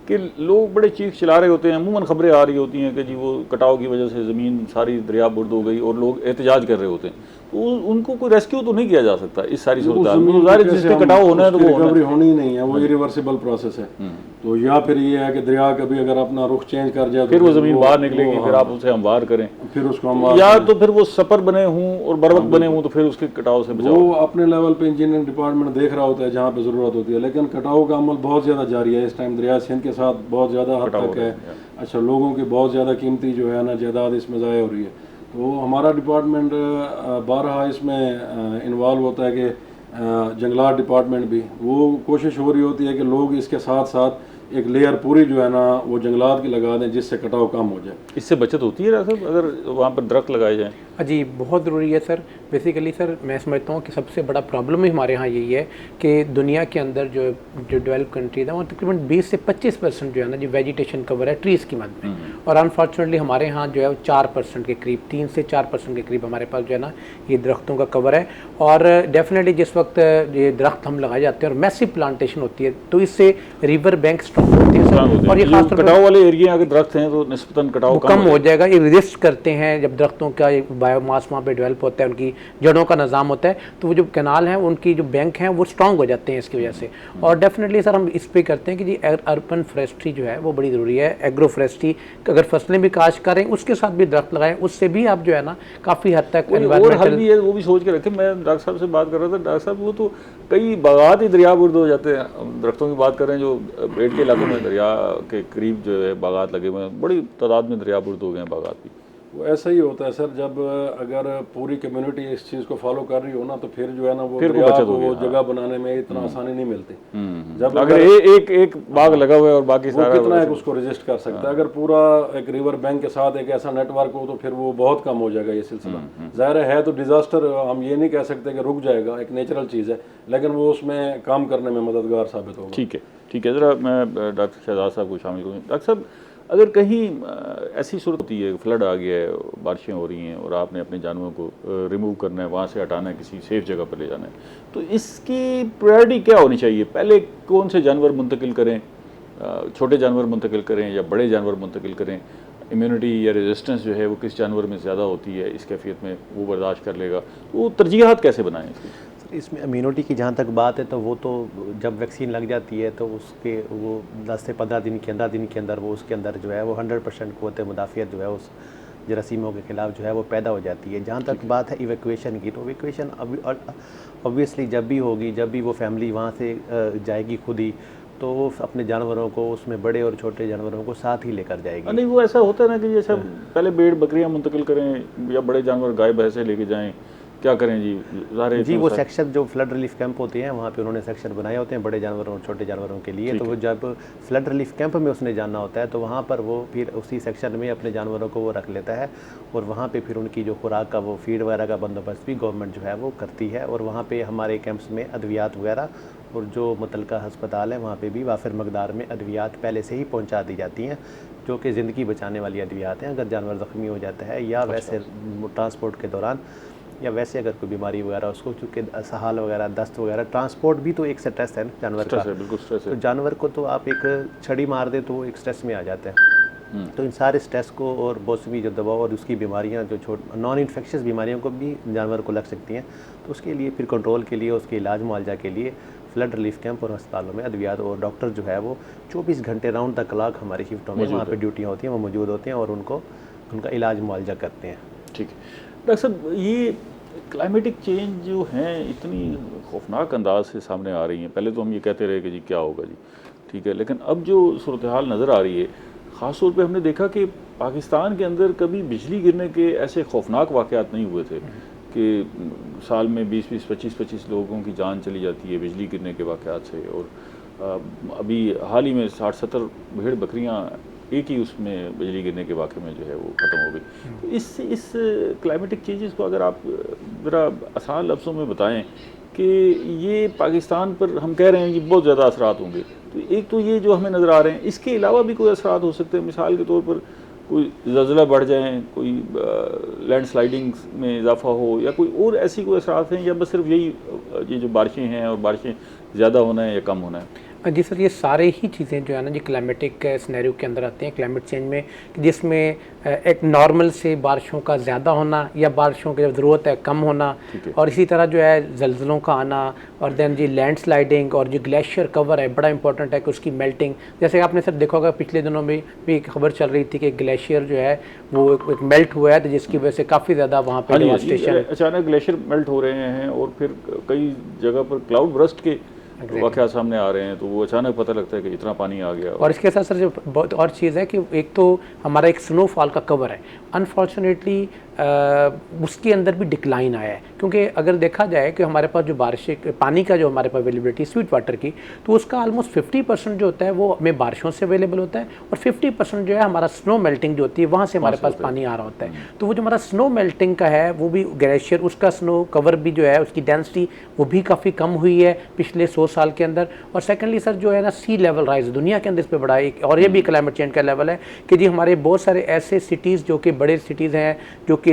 कि लोग बड़े चीख चिल्ला रहे होते हैं, अमूमन खबरें आ रही होती हैं कि जी वो कटाव की वजह से ज़मीन सारी दरिया बुर्द हो गई और लोग एहतजाज कर रहे होते हैं, तो उनको कोई रेस्क्यू तो नहीं किया जा सकता इस सारी सूरत हाल में। जिसके कटाव होना है तो वो रिकवरी होनी ही नहीं है, वो इरिवर्सिबल प्रोसेस है। तो या फिर ये है कि दरिया कभी अगर अपना रुख चेंज कर जाए फिर वो ज़मीन बाहर निकलेगी, फिर आप उसे हमवार करें, फिर उसको हम या तो फिर वो सपर बने हों और बर्वक बने हों तो फिर उसके कटाव से बचाओ। वो अपने लेवल पे इंजीनियरिंग डिपार्टमेंट देख रहा होता है जहाँ पे ज़रूरत होती है, लेकिन कटाव का अमल बहुत ज़्यादा जारी है इस टाइम। दरिया सिंध के साथ बहुत ज़्यादा हद तक है। अच्छा, लोगों की बहुत ज़्यादा कीमती जो है ना जायदाद इसमें ज़ाया हो रही है। तो हमारा डिपार्टमेंट बारहा इसमें इन्वॉल्व होता है कि जंगलात डिपार्टमेंट भी, वो कोशिश हो रही होती है कि लोग इसके साथ साथ एक लेयर पूरी जो है ना वो जंगलात की लगा दें जिससे कटाव कम हो जाए। इससे बचत होती है डॉक्टर साहब अगर वहाँ पर दरख्त लगाए जाएँ? जी, बहुत ज़रूरी है सर। बेसिकली सर मैं समझता हूँ कि सबसे बड़ा प्रॉब्लम ही हमारे यहाँ यही है कि दुनिया के अंदर जो डेवलप कंट्रीज हैं वो तकरीबन 20 से 25% जो है ना जी वेजिटेशन कवर है ट्रीज़ की मद में, और अनफॉर्चुनेटली हमारे यहाँ जो है वो 4% के करीब, 3 से 4% के करीब हमारे पास जो है ना ये दरख्तों का कवर है। और डेफिनेटली जिस वक्त ये दरख्त हम लगाए जाते हैं और मैसिव प्लांटेशन होती है तो इससे रिवर बैंक स्ट्रॉन्ग होते हैं सर, और ये खास तौर पर कटाव वाले एरिया अगर दरख्त हैं तो निस्बतन कटाव कम हो जाएगा। ये रेजिस्ट करते हैं जब दरख्तों का बायोमास वहाँ पे डेवलप होता है, उनकी जड़ों का निज़ाम होता है, तो वो जो कैनाल हैं उनकी जो बैंक हैं वो स्ट्रांग हो जाते हैं इसकी वजह से। और डेफिनेटली सर हम इस पे करते हैं कि जी अर्बन फॉरेस्ट्री जो है वो बड़ी ज़रूरी है। एग्रो फॉरेस्ट्री, अगर फसलें भी काश्त करें उसके साथ भी दरख्त लगाएं, उससे भी आप जो है ना काफ़ी हद तक और हल भी है, वो भी सोच के रखें। मैं डॉक्टर साहब से बात कर रहा था, डॉक्टर साहब वो तो कई बागात ही दरिया बुर्द हो जाते हैं। दरख्तों की बात कर रहे हैं जो बेट के इलाकों में दरिया के करीब जो है बागात लगे हुए हैं, बड़ी तादाद में दरिया बुर्द हो गए हैं बागात भी। वो ऐसा ही होता है सर, जब अगर पूरी कम्युनिटी इस चीज़ को फॉलो कर रही हो ना तो फिर जो है ना वो दरिया को वो जगह बनाने में इतना आसानी नहीं मिलती। जब अगर एक बाग लगा हुआ है और बाकी सारा कितना एक उसको रजिस्ट कर सकता है। अगर पूरा एक रिवर बैंक के साथ एक ऐसा नेटवर्क हो तो फिर वो बहुत कम हो जाएगा ये सिलसिला। ज़ाहिर है तो डिज़ास्टर हम ये नहीं कह सकते कि रुक जाएगा, एक नेचुरल चीज़ है, लेकिन वो उसमें काम करने में मददगार साबित होगा। ठीक है, ठीक है। ज़रा मैं डॉक्टर शहजाद साहब को शामिल करूँ। डॉक्टर साहब, अगर कहीं ऐसी सूरत होती है, फ्लड आ गया है, बारिशें हो रही हैं और आपने अपने जानवरों को रिमूव करना है, वहाँ से हटाना है, किसी सेफ जगह पर ले जाना है, तो इसकी प्रायोरिटी क्या होनी चाहिए? पहले कौन से जानवर मुंतकिल करें? छोटे जानवर मुंतकिल करें या बड़े जानवर मुंतकिल करें? इम्यूनिटी या रेजिस्टेंस जो है वो किस जानवर में ज़्यादा होती है, इस कैफियत में वो बर्दाश्त कर लेगा? तो वो तरजीहात कैसे बनाएं इसकी? इसमें इम्यूनिटी की जहाँ तक बात है तो वो तो जब वैक्सीन लग जाती है तो उसके वो 10 से 15 दिन के 15 दिन के अंदर वो उसके अंदर जो है वो 100% क़ुव्वत मुदाफ़ियत जो है उस जरासीमों के ख़िलाफ़ जो है वो पैदा हो जाती है। जहाँ तक बात है इवैक्यूएशन की, तो इवैक्यूएशन ऑब्वियसली जब भी होगी, जब भी वो फैमिली वहाँ से जाएगी खुद ही, तो वो अपने जानवरों को, उसमें बड़े और छोटे जानवरों को साथ ही लेकर जाएगी। नहीं, वो ऐसा होता है ना कि जैसे पहले भेड़ बकरियाँ मुंतकिल करें या बड़े जानवर गाय भैंसे लेके जाएं, क्या करें जी? जी, वो सेक्शन जो फ्लड रिलीफ कैंप होते हैं वहाँ पे उन्होंने सेक्शन बनाए होते हैं बड़े जानवरों और छोटे जानवरों के लिए। तो वो जब फ्लड रिलीफ कैंप में उसने जाना होता है तो वहाँ पर वो फिर उसी सेक्शन में अपने जानवरों को वो रख लेता है, और वहाँ पे फिर उनकी जो खुराक का वो फीड वगैरह का बंदोबस्त भी गवर्नमेंट जो है वो करती है। और वहाँ पे हमारे कैंप्स में अद्वियात वगैरह और जो मुतलका हस्पताल है वहाँ पे भी वाफिर मकदार में अद्वियात पहले से ही पहुँचा दी जाती हैं, जो कि ज़िंदगी बचाने वाली अद्वियात हैं। अगर जानवर ज़ख्मी हो जाता है या वैसे ट्रांसपोर्ट के दौरान, या वैसे अगर कोई बीमारी वगैरह उसको, चूँकि सहाल वगैरह, दस्त वगैरह, ट्रांसपोर्ट भी तो एक स्ट्रेस है जानवर का। बिल्कुल स्ट्रेस है। तो जानवर को तो आप एक छड़ी मार दे तो वो एक स्ट्रेस में आ जाता है। तो इन सारे स्ट्रेस को और मौसमी जो दवा और उसकी बीमारियां जो नॉन इन्फेक्शियस बीमारियों को भी जानवर को लग सकती हैं, तो उसके लिए फिर कंट्रोल के लिए, उसके इलाज मुआवजा के लिए फ्लड रिलीफ कैंप और अस्पतालों में अद्वियात और डॉक्टर जो है वो 24 घंटे राउंड द क्लॉक हमारी शिफ्टों में वहाँ पर ड्यूटियाँ होती हैं, वो मौजूद होते हैं और उनका इलाज मुआवजा करते हैं। ठीक है डॉक्टर साहब, ये क्लाइमेटिक चेंज जो हैं इतनी खौफनाक अंदाज से सामने आ रही हैं। पहले तो हम ये कहते रहे कि जी क्या होगा जी, ठीक है, लेकिन अब जो सूरत हाल नज़र आ रही है, ख़ास तौर पे हमने देखा कि पाकिस्तान के अंदर कभी बिजली गिरने के ऐसे खौफनाक वाक़यात नहीं हुए थे कि साल में 20-20, 25-25 लोगों की जान चली जाती है बिजली गिरने के वाक़यात से। और अभी हाल ही में 60-70 भेड़ बकरियाँ एक ही उसमें बिजली गिरने के वाक़े में जो है वो ख़त्म हो गई। तो इस क्लाइमेटिक चेंजेस को अगर आप ज़रा आसान लफ्ज़ों में बताएं कि ये पाकिस्तान पर हम कह रहे हैं कि बहुत ज़्यादा असरात होंगे, तो एक तो ये जो हमें नज़र आ रहे हैं, इसके अलावा भी कोई असरात हो सकते हैं? मिसाल के तौर पर कोई ज़लज़ला बढ़ जाए, कोई लैंडस्लाइडिंग में इजाफा हो, या कोई और ऐसी कोई असरात हैं, या बस सिर्फ यही ये जो बारिशें हैं और बारिशें ज़्यादा होना है या कम होना है? जी सर, ये सारे ही चीज़ें जो है ना जी क्लाइमेटिक सिनेरियो के अंदर आते हैं, क्लाइमेट चेंज में, जिसमें एक नॉर्मल से बारिशों का ज़्यादा होना या बारिशों की जब ज़रूरत है कम होना, और इसी तरह जो है ज़लज़लों का आना, और देन जी लैंडस्लाइडिंग, और जो ग्लेशियर कवर है बड़ा इंपॉर्टेंट है कि उसकी मेल्टिंग। जैसे आपने सर देखा होगा पिछले दिनों में भी एक खबर चल रही थी कि ग्लेशियर जो है वो एक मेल्ट हुआ है, तो जिसकी वजह से काफ़ी ज़्यादा वहाँ पर डेवास्टेशन, अचानक ग्लेशियर मेल्ट हो रहे हैं और फिर कई जगह पर क्लाउड बर्स्ट के वाक़या सामने आ रहे हैं, तो वो अचानक पता लगता है कि इतना पानी आ गया। और इसके साथ सर जो बहुत और चीज़ है कि एक तो हमारा एक स्नोफॉल का कवर है, अनफॉर्चुनेटली उसके अंदर भी डिक्लाइन आया है, क्योंकि अगर देखा जाए कि हमारे पास जो बारिश पानी का जो हमारे पास अवेलेबिलिटी स्वीट वाटर की, तो उसका ऑलमोस्ट 50% जो होता है वो हमें बारिशों से अवेलेबल होता है, और 50% जो है हमारा स्नो मेल्टिंग जो होती है वहाँ से हमारे पास पानी आ रहा होता है। तो वो जो हमारा स्नो मेल्टिंग का है वो भी ग्लेशियर, उसका स्नो कवर भी जो है उसकी डेंसिटी वो भी काफ़ी कम हुई है पिछले 100 साल के अंदर। और सेकेंडली सर जो है ना सी लेवल राइज दुनिया के अंदर इस पर बड़ा एक, और ये भी क्लाइमेट चेंज का लेवल है कि जी हमारे बहुत सारे ऐसे सिटीज़ जो कि बड़े सिटीज़ हैं जो कि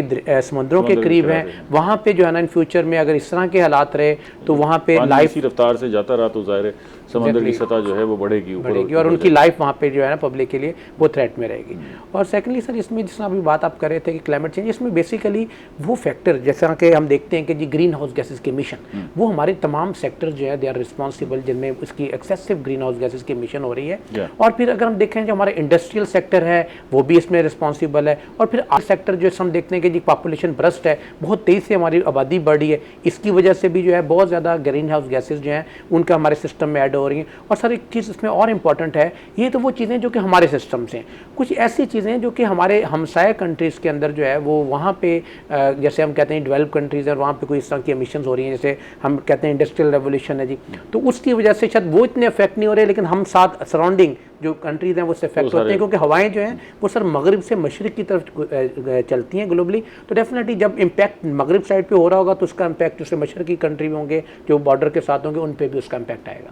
समुद्रों के करीब हैं, वहाँ पे जो है ना इन फ्यूचर में अगर इस तरह के हालात रहे तो वहाँ पे लाइफ रफ्तार से जाता रहा तो ज़ाहिर है समंदर की सतह जो है वो बढ़ेगी, और उनकी लाइफ वहाँ पे जो है ना पब्लिक के लिए वो थ्रेट में रहेगी। और सेकेंडली सर इसमें जिस अभी बात आप कर रहे थे कि क्लाइमेट चेंज, इसमें बेसिकली वो फैक्टर जैसा कि हम देखते हैं कि जी ग्रीन हाउस गैसेस के मिशन, वो हमारे तमाम सेक्टर जो है दे आर रिस्पॉन्सिबल जिनमें उसकी एक्सेसिव ग्रीन हाउस गैसेस की मिशन हो रही है। और फिर अगर हम देखें जो हमारा इंडस्ट्रियल सेक्टर है वो भी इसमें रिस्पॉन्सिबल है, और फिर आर्ट सेक्टर जो हम देखते हैं कि जी पॉपुलेशन बरस्ट है, बहुत तेज़ी से हमारी आबादी बढ़ी है, इसकी वजह से भी जो है बहुत ज़्यादा ग्रीन हाउस गैसेज जो हैं उनका हमारे सिस्टम में ऐड हो रही हैं। और सर एक चीज़ इसमें और इम्पॉर्टेंट है, ये तो वो चीज़ें जो कि हमारे सिस्टम से हैं, कुछ ऐसी चीज़ें जो कि हमारे हमसाया कंट्रीज़ के अंदर जो है वो वहाँ पे जैसे हम कहते हैं डेवलप कंट्रीज़ हैं, वहाँ पे कोई इस तरह की एमिशंस हो रही हैं, जैसे हम कहते हैं इंडस्ट्रियल रेवोल्यूशन है जी, तो उसकी वजह से शायद वो इतने इफेक्ट नहीं हो रहे, लेकिन हम साथ सराउंडिंग जो कंट्रीज़ हैं वो उससे इफेक्ट होते हैं, क्योंकि हवाएं जो हैं वो सर मगरिब से मशरिक की तरफ चलती हैं ग्लोबली। तो डेफिनेटली जब इम्पैक्ट मगरिब साइड पे हो रहा होगा तो उसका इम्पैक्ट उससे मशरकी कंट्री में होंगे जो बॉर्डर के साथ होंगे उन पे भी उसका इम्पैक्ट आएगा।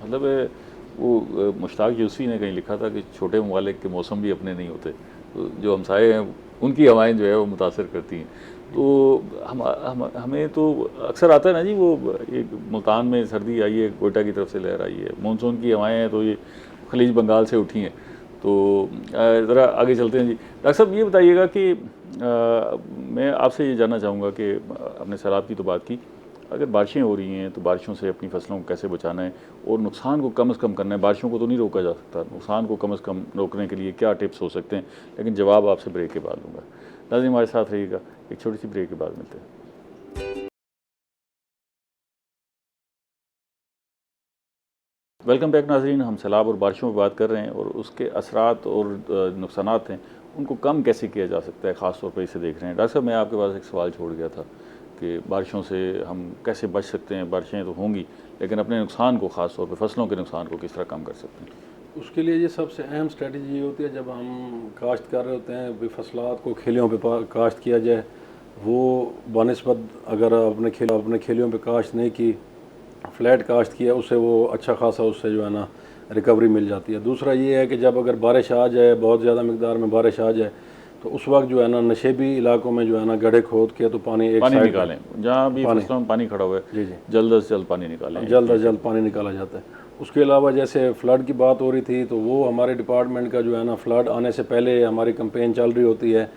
मतलब वो मुश्ताक यूसुफी ने कहीं लिखा था कि छोटे ममालिक के मौसम भी अपने नहीं होते, तो जो हमसाए हैं उनकी हवाएं जो है वो मुतासर करती हैं। तो हमें तो अक्सर आता है ना जी, वो एक मुल्तान में सर्दी आई है, कोयटा की तरफ से लहर आई है, मानसून की हवाएं हैं तो ये खलीज बंगाल से उठी हैं। तो ज़रा आगे चलते हैं जी। डॉक्टर साहब ये बताइएगा कि मैं आपसे ये जानना चाहूँगा कि अपने सैलाब की तो बात की, अगर बारिशें हो रही हैं तो बारिशों से अपनी फसलों को कैसे बचाना है और नुकसान को कम से कम करना है? बारिशों को तो नहीं रोका जा सकता, नुकसान को कम से कम रोकने के लिए क्या टिप्स हो सकते हैं? लेकिन जवाब आपसे ब्रेक के बाद दूँगा। नाज़रीन हमारे साथ रहिएगा, एक छोटी सी ब्रेक के बाद मिलते हैं। वेलकम बैक नाज़रीन, हम सैलाब और बारिशों पर बात कर रहे हैं और उसके असरात और नुकसानात हैं उनको कम कैसे किया जा सकता है, ख़ास तौर पर इसे देख रहे हैं। डॉक्टर साहब मैं आपके पास एक सवाल छोड़ गया था कि बारिशों से हम कैसे बच सकते हैं? बारिशें तो होंगी लेकिन अपने नुकसान को, ख़ास तौर पर फसलों के नुकसान को किस तरह कम कर सकते हैं? उसके लिए ये सबसे अहम स्ट्रेटजी ये होती है, जब हम काश्त कर रहे होते हैं फसलात को खेलियों पे काश्त किया जाए, वो बनस्बत अगर अपने खेलियों पे काश्त नहीं की, फ्लैट काश्त किया, उससे वो अच्छा खासा उससे जो है ना रिकवरी मिल जाती है। दूसरा ये है कि जब अगर बारिश आ जाए, बहुत ज़्यादा मकदार में बारिश आ जाए, तो उस वक्त जो है ना नशेबी इलाकों में जो है ना गड्ढे खोद के तो पानी निकालें, जहाँ भी फसलों में पानी खड़ा हुआ है जी जल्द से जल्द पानी निकालें, जल्द से जल्द पानी निकाला जाता है। उसके अलावा जैसे फ़्लड की बात हो रही थी, तो वो हमारे डिपार्टमेंट का जो है ना फ़्लड आने से पहले हमारी कैंपेन चल रही होती है।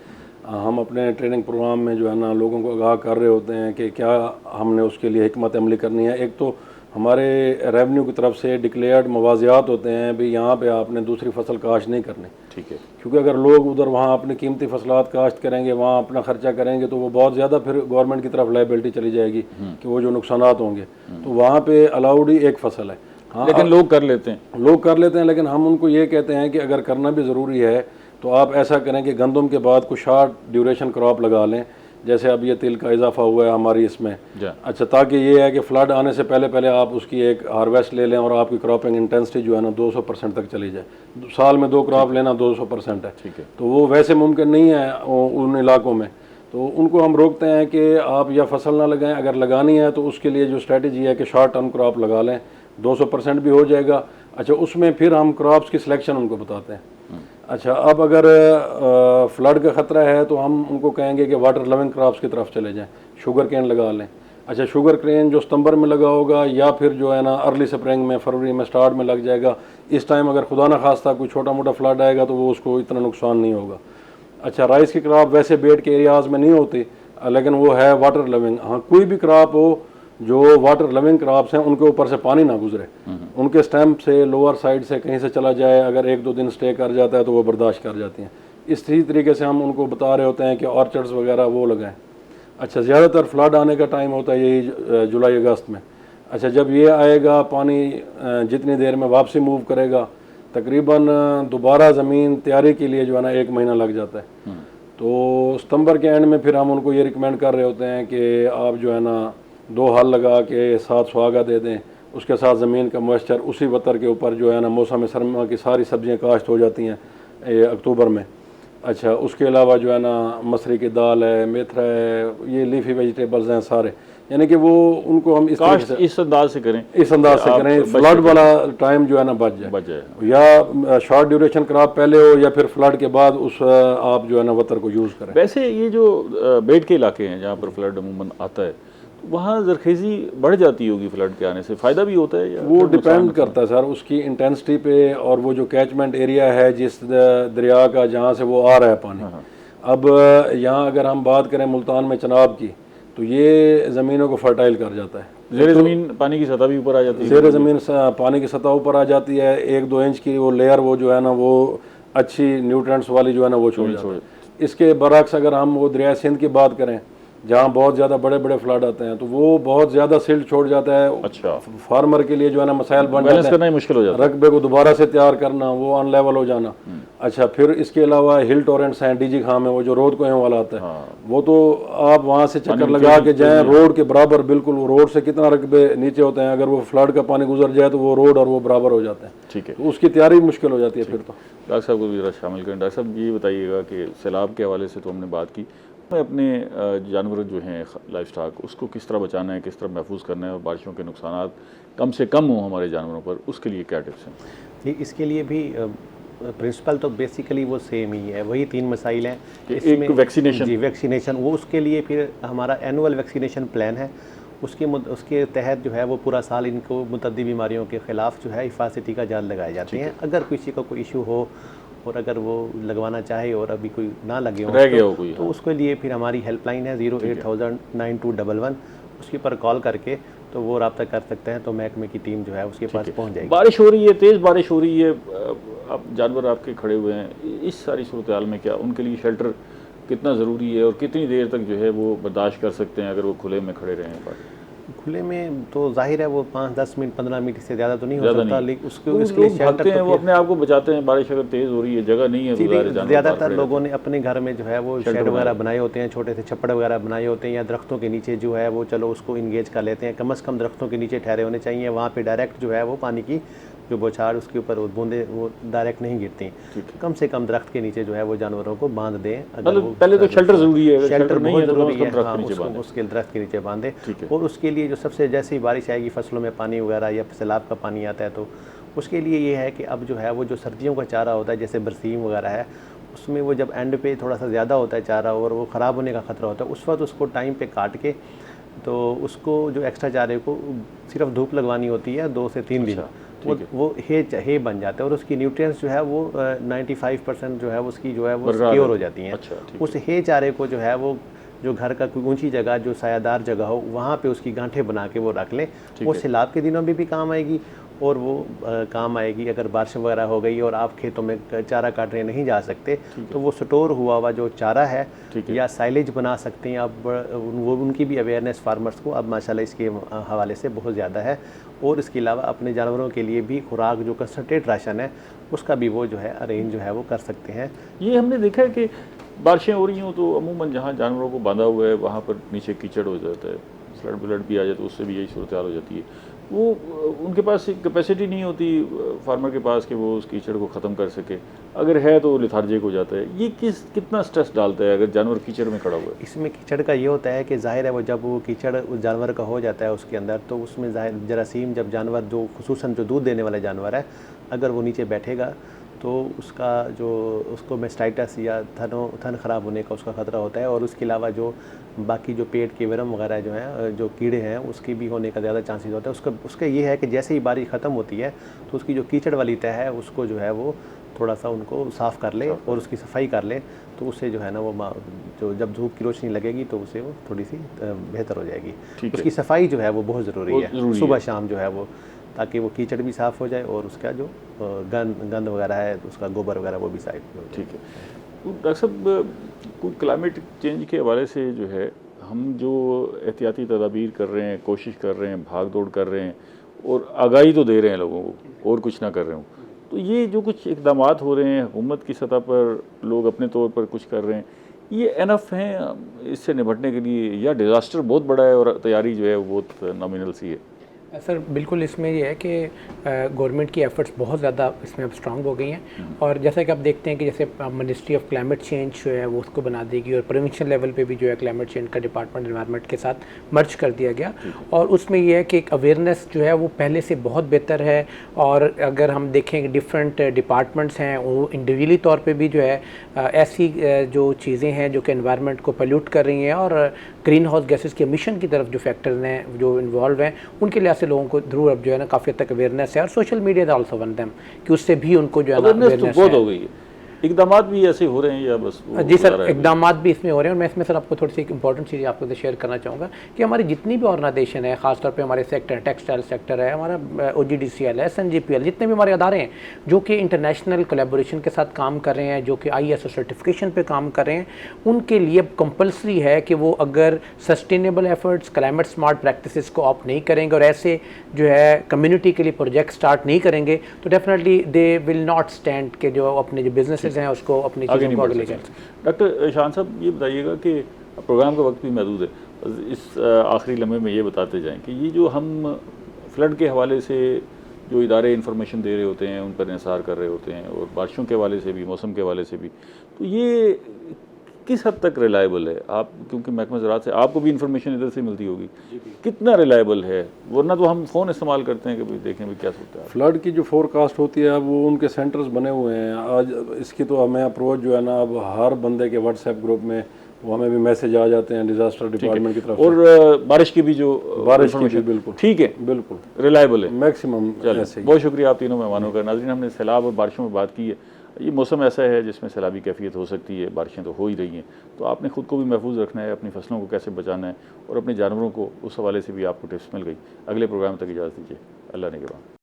हम अपने ट्रेनिंग प्रोग्राम में जो है ना लोगों को आगाह कर रहे होते हैं कि क्या हमने उसके लिए हिकमत अमली करनी है। एक तो हमारे रेवेन्यू की तरफ से डिक्लेयर्ड मवाज़ियात होते हैं भी यहाँ पे आपने दूसरी फसल काश्त नहीं करनी, ठीक है, क्योंकि अगर लोग उधर वहाँ अपनी कीमती फसलात काश्त करेंगे, वहाँ अपना खर्चा करेंगे, तो वो बहुत ज़्यादा फिर गवर्नमेंट की तरफ लायबिलिटी चली जाएगी कि वो जो नुकसानात होंगे। तो वहाँ पे अलाउड ही एक फसल है। हाँ, लेकिन लोग कर लेते हैं, लेकिन हम उनको ये कहते हैं कि अगर करना भी ज़रूरी है तो आप ऐसा करें कि गंदम के बाद कुछ शॉर्ट ड्यूरेशन क्रॉप लगा लें, जैसे अब ये तिल का इजाफा हुआ है हमारी इसमें। अच्छा, ताकि ये है कि फ्लड आने से पहले आप उसकी एक हार्वेस्ट ले लें और आपकी क्रॉपिंग इंटेंसिटी जो है ना 200% तक चली जाए। साल में 2 क्रॉप लेना 200% है, ठीक है। तो वो वैसे मुमकिन नहीं है उन इलाकों में, तो उनको हम रोकते हैं कि आप या फसल ना लगाएं, अगर लगानी है तो उसके लिए जो स्ट्रेटजी है कि शॉर्ट टर्म क्रॉप लगा लें, 200% भी हो जाएगा। अच्छा, उसमें फिर हम क्रॉप्स की सिलेक्शन उनको बताते हैं। अच्छा, अब अगर फ्लड का ख़तरा है तो हम उनको कहेंगे कि वाटर लविंग क्रॉप्स की तरफ चले जाएं, शुगर केन लगा लें। अच्छा, शुगर केन जो सितंबर में लगा होगा या फिर जो है ना अर्ली स्प्रिंग में, फरवरी में स्टार्ट में लग जाएगा, इस टाइम अगर खुदा ना खास्ता कोई छोटा मोटा फ्लड आएगा तो वो उसको इतना नुकसान नहीं होगा। अच्छा, राइस की क्रॉप वैसे बेड के एरियाज़ में नहीं होती, लेकिन वो है वाटर लविंग। हाँ, कोई भी क्रॉप हो जो वाटर लविंग क्रॉप्स हैं उनके ऊपर से पानी ना गुजरे, उनके स्टेम से लोअर साइड से कहीं से चला जाए, अगर 1-2 दिन स्टे कर जाता है तो वो बर्दाश्त कर जाती हैं। इसी तरीके से हम उनको बता रहे होते हैं कि ऑर्चर्ड्स वगैरह वो लगाएं। अच्छा, ज़्यादातर फ्लड आने का टाइम होता है यही जुलाई अगस्त में। अच्छा, जब ये आएगा पानी जितनी देर में वापसी मूव करेगा, तकरीबन दोबारा ज़मीन तैयारी के लिए जो है ना 1 महीना लग जाता है। तो सितंबर के एंड में फिर हम उनको ये रिकमेंड कर रहे होते हैं कि आप जो है ना 2 हल लगा के साथ सुहागा दे दें, उसके साथ ज़मीन का मॉइस्चर उसी वतर के ऊपर जो है ना मौसम सरमा की सारी सब्जियां काश्त हो जाती हैं अक्टूबर में। अच्छा, उसके अलावा जो है ना मसरी की दाल है, मेथरा है, ये लीफी वेजिटेबल्स हैं सारे, यानी कि वो उनको हम इस तरीके से इस अंदाज से करें, इस अंदाज से करें, फ्लड वाला टाइम जो है ना बच जाए, या शॉर्ट ड्यूरेशन क्रॉप पहले हो या फिर फ्लड के बाद उस आप जो है ना वतर को यूज़ करें। वैसे ये जो बेड के इलाके हैं जहाँ पर फ्लड अमूमन आता है, वहाँ जरखेज़ी बढ़ जाती होगी फ्लड के आने से, फ़ायदा भी होता है या वो डिपेंड करता है सर उसकी इंटेंसिटी पे और वो जो कैचमेंट एरिया है जिस दरिया का जहाँ से वो आ रहा है पानी। अब यहाँ अगर हम बात करें मुल्तान में चनाब की, तो ये ज़मीनों को फर्टाइल कर जाता है। ज़ेरे ज़मीन पानी की सतह भी ऊपर आ जाती है, ज़ेरे ज़मीन पानी की सतह ऊपर आ जाती है, 1-2 इंच की वो लेयर वो जो है ना वो अच्छी न्यूट्रेंट्स वाली जो है ना वो छोड़ जाती है। इसके बरक्स अगर हम वो दरिया सिंध की बात करें जहाँ बहुत ज़्यादा बड़े बड़े फ्लड आते हैं तो वो बहुत ज़्यादा सिल्ट छोड़ जाता है। अच्छा, फार्मर के लिए जो है ना मसाइल बन बैलेंस जाते करना ही मुश्किल हो जाता है, रकबे को दोबारा से तैयार करना, वो अनलेवल हो जाना। अच्छा, फिर इसके अलावा हिल टोरेंट्स हैं, डीजी खाम है, वो जो रोड कोयों वाला आता है, वो तो आप वहाँ से चक्कर लगा के जाएं रोड के बराबर, बिल्कुल रोड से कितना रकबे नीचे होते हैं, अगर वो फ्लड का पानी गुजर जाए तो वो रोड और वो बराबर हो जाते हैं। ठीक है, तो उसकी तैयारी मुश्किल हो जाती है फिर तो। डॉक्टर साहब को भी जरा शामिल करें। डॉक्टर साहब ये बताइएगा कि सैलाब के हवाले से तो हमने बात की, अपने जानवर जो हैं लाइफ स्टॉक उसको किस तरह बचाना है, किस तरह महफूज करना है और बारिशों के नुकसान कम से कम हों हमारे जानवरों पर, उसके लिए क्या टिप्स हैं? जी, इसके लिए भी प्रिंसिपल तो बेसिकली वो सेम ही है, वही 3 मसाइल हैं। एक वैक्सीनेशन, जी वैक्सीनेशन, वो उसके लिए फिर हमारा एनुअल वैक्सीनेशन प्लान है, उसके तहत जो है वो पूरा साल इनको मुतअद्दी बीमारियों के ख़िलाफ़ जो है हिफाजती का जाल लगाए जाते हैं। अगर किसी को कोई इशू हो और अगर वो लगवाना चाहे और अभी कोई ना लगे हो रह गया हो कोई, तो उसके लिए फिर हमारी हेल्पलाइन है 080009211, उसके पर कॉल करके तो वो रब्ता कर सकते हैं, तो महकमे की टीम जो है उसके पास पहुंच जाएगी। बारिश हो रही है, तेज़ बारिश हो रही है, अब जानवर आपके खड़े हुए हैं, इस सारी सूरत हाल में क्या उनके लिए शेल्टर कितना ज़रूरी है और कितनी देर तक जो है वो बर्दाश्त कर सकते हैं अगर वो खुले में खड़े रहें? खुले में तो जाहिर है वो 5-10 मिनट 15 मिनट से ज़्यादा तो नहीं हो सकता, लेकिन उसके भागते हैं, वो अपने आप को बचाते हैं। बारिश अगर तेज़ हो रही है, जगह नहीं है, ज़्यादातर लोगों ने अपने घर में जो है वो शेड वगैरह बनाए होते हैं, छोटे से छप्पड़ वगैरह बनाए होते हैं, या दरख्तों के नीचे जो है वो चलो उसको इंगेज कर लेते हैं। कम से कम दरख्तों के नीचे ठहरे होने चाहिए, वहाँ पे डायरेक्ट जो है वो पानी की जो बौछार उसके ऊपर बूंदे वो डायरेक्ट नहीं गिरती। कम से कम दरख्त के नीचे जो है वो जानवरों को बांध दें। पहले तो शेल्टर ज़रूरी है, शेल्टर बहुत ज़रूरी है, उसके दरख्त के नीचे बांधे। और उसके लिए जो सबसे जैसे ही बारिश आएगी, फसलों में पानी वगैरह या सैलाब का पानी आता है, तो उसके लिए ये है कि अब जो है वो जो सर्दियों का चारा होता है जैसे बरसीम वगैरह है, उसमें वो जब एंड पे थोड़ा सा ज़्यादा होता है चारा और वो ख़राब होने का ख़तरा होता है, उस वक्त उसको टाइम पे काट के तो उसको जो एक्स्ट्रा चारे को सिर्फ धूप लगवानी होती है 2 से 3 दिन, वो हे बन जाता है और उसकी न्यूट्रिएंट्स जो है वो 95% जो है उसकी जो है वो सिक्योर हो जाती हैं। उस हे चारे को जो है वो जो घर का कोई ऊंची जगह जो सायादार जगह हो वहाँ पे उसकी गांठें बना के वो रख लें, वो सैलाब के दिनों में भी काम आएगी और वो काम आएगी अगर बारिश वगैरह हो गई और आप खेतों में चारा काटने नहीं जा सकते, तो वो स्टोर हुआ हुआ जो चारा है या साइलेज बना सकते हैं। अब वो उनकी भी अवेयरनेस फार्मर्स को अब माशाल्लाह इसके हवाले से बहुत ज़्यादा है। और इसके अलावा अपने जानवरों के लिए भी खुराक जो कंसंट्रेट राशन है उसका भी वो जो है अरेंज जो है वो कर सकते हैं। ये हमने देखा है कि बारिशें हो रही हों तो अमूमन जहाँ जानवरों को बांधा हुआ है वहाँ पर नीचे कीचड़ हो जाता है, फ्लड भी आ जाए तो उससे भी यही सूरत हाल हो जाती है। वो उनके पास एक कैपेसिटी नहीं होती फार्मर के पास कि वो उस कीचड़ को ख़त्म कर सके, अगर है तो लेथार्जिक हो जाता है। ये कितना स्ट्रेस डालता है अगर जानवर कीचड़ में खड़ा हुआ है? इसमें कीचड़ का ये होता है कि ज़ाहिर है वो जब वो कीचड़ उस जानवर का हो जाता है उसके अंदर, तो उसमें जरासीम, जब जानवर जो खुसूसन जो दूध देने वाला जानवर है, अगर वो नीचे बैठेगा तो उसका जो उसको मेस्टाइटिस या थन ख़राब होने का उसका ख़तरा होता है। और उसके अलावा जो बाकी जो पेट के वर्म वगैरह जो हैं, जो कीड़े हैं, उसके भी होने का ज़्यादा चांसेस होता है। उसका ये है कि जैसे ही बारिश ख़त्म होती है तो उसकी जो कीचड़ वाली तह है उसको जो है वो थोड़ा सा उनको साफ़ कर ले और उसकी सफाई कर ले, तो उससे जो है ना वो जो जब धूप की रोशनी लगेगी तो उससे वो थोड़ी सी बेहतर हो जाएगी। उसकी सफाई जो है वो बहुत ज़रूरी है, सुबह शाम जो है वो, ताकि वो कीचड़ भी साफ़ हो जाए और उसका जो गंद वगैरह है, उसका गोबर वगैरह वो भी साफ हो जाए। ठीक है। तो डॉक्टर साहब, कोई क्लाइमेट चेंज के हवाले से जो है हम जो एहतियाती तदाबीर कर रहे हैं, कोशिश कर रहे हैं, भाग दौड़ कर रहे हैं और आगाही तो दे रहे हैं लोगों को और कुछ ना कर रहे हो, तो ये जो कुछ इकदाम हो रहे हैं हुकूमत की सतह पर, लोग अपने तौर पर कुछ कर रहे हैं, ये एनफ हैं इससे निपटने के लिए, या डिज़ास्टर बहुत बड़ा है और तैयारी जो है वो बहुत नॉमिनल सी है? सर बिल्कुल, इसमें ये है कि गवर्नमेंट की एफर्ट्स बहुत ज़्यादा इसमें अब स्ट्रांग हो गई हैं। और जैसा कि आप देखते हैं कि जैसे मिनिस्ट्री ऑफ क्लाइमेट चेंज जो है वो उसको बना देगी और प्रोविंशियल लेवल पे भी जो है क्लाइमेट चेंज का डिपार्टमेंट एनवायरनमेंट के साथ मर्ज कर दिया गया। और उसमें ये है कि एक अवेयरनेस जो है वो पहले से बहुत बेहतर है। और अगर हम देखें डिफरेंट डिपार्टमेंट्स हैं वो इंडिविजुअली तौर पर भी जो है ऐसी जो चीज़ें हैं जो कि एनवायरनमेंट को पोल्यूट कर रही हैं और ग्रीन हाउस गैसेस के एमिशन की तरफ जो फैक्टर्स हैं जो इन्वॉल्व हैं, उनके लिहाज से लोगों को ज़रूर अब जो है ना काफ़ी हद तक अवेयरनेस है। और social media is also one them कि उससे भी उनको जो है ना अवेयरनेस बहुत हो गई है। इकदामात भी ऐसे हो रहे हैं या बस जी सर, इकदामात भी इसमें हो रहे हैं। और मैं इसमें सर आपको थोड़ी सी एक इंपॉर्टेंट चीज़ आपको शेयर करना चाहूँगा कि हमारी जितनी भी ऑर्गेनाइजेशन है, ख़ासतौर पे हमारे सेक्टर, टेक्सटाइल सेक्टर है, हमारा OGDCL है, SNGPL, जितने भी हमारे अदारे हैं जो कि इंटरनेशनल कोलैबोरेशन के साथ काम कर रहे हैं, जो कि ISO सर्टिफिकेशन पे काम कर रहे हैं, उनके लिए कंपल्सरी है कि वो अगर sustainable efforts, climate smart practices को ऑप्ट नहीं करेंगे और ऐसे जो है कम्युनिटी के लिए प्रोजेक्ट स्टार्ट नहीं करेंगे तो definitely they will not stand के जो अपने जो बिजनेसेस हैं उसको अपनी आगे नहीं बढ़ सकते। डॉक्टर शान साहब, ये बताइएगा कि प्रोग्राम का वक्त भी महदूद है, इस आखिरी लम्हे में ये बताते जाएं कि ये जो हम फ्लड के हवाले से जो इदारे इंफॉर्मेशन दे रहे होते हैं, उन पर इंसार कर रहे होते हैं, और बारिशों के हवाले से भी, मौसम के हवाले से भी, तो ये किस हद तक रिलायबल है? आप क्योंकि महकमा ज़राअत से आपको भी इंफॉर्मेशन इधर से मिलती होगी, कितना रिलायबल है? वरना तो हम फ़ोन इस्तेमाल करते हैं कि भाई देखें भाई क्या सोचता है। फ्लड की जो फोरकास्ट होती है अब वो उनके सेंटर्स बने हुए हैं। आज इसकी तो हमें अप्रोच जो है ना अब हर बंदे के व्हाट्सएप ग्रुप में वो हमें भी मैसेज आ जाते हैं डिजास्टर डिपार्टमेंट की तरफ और बारिश की भी जो बारिश की भी बिल्कुल ठीक है, बिल्कुल रिलायबल है मैक्सिमम। बहुत शुक्रिया आप तीनों मेहमानों का। नाज़रीन, हमने सैलाब और बारिशों में बात की है। ये मौसम ऐसा है जिसमें सैलाबी कैफियत हो सकती है, बारिशें तो हो ही रही हैं, तो आपने ख़ुद को भी महफूज रखना है, अपनी फसलों को कैसे बचाना है और अपने जानवरों को, उस हवाले से भी आपको टिप्स मिल गई। अगले प्रोग्राम तक इजाज़त दीजिए। अल्लाह ने के बाद।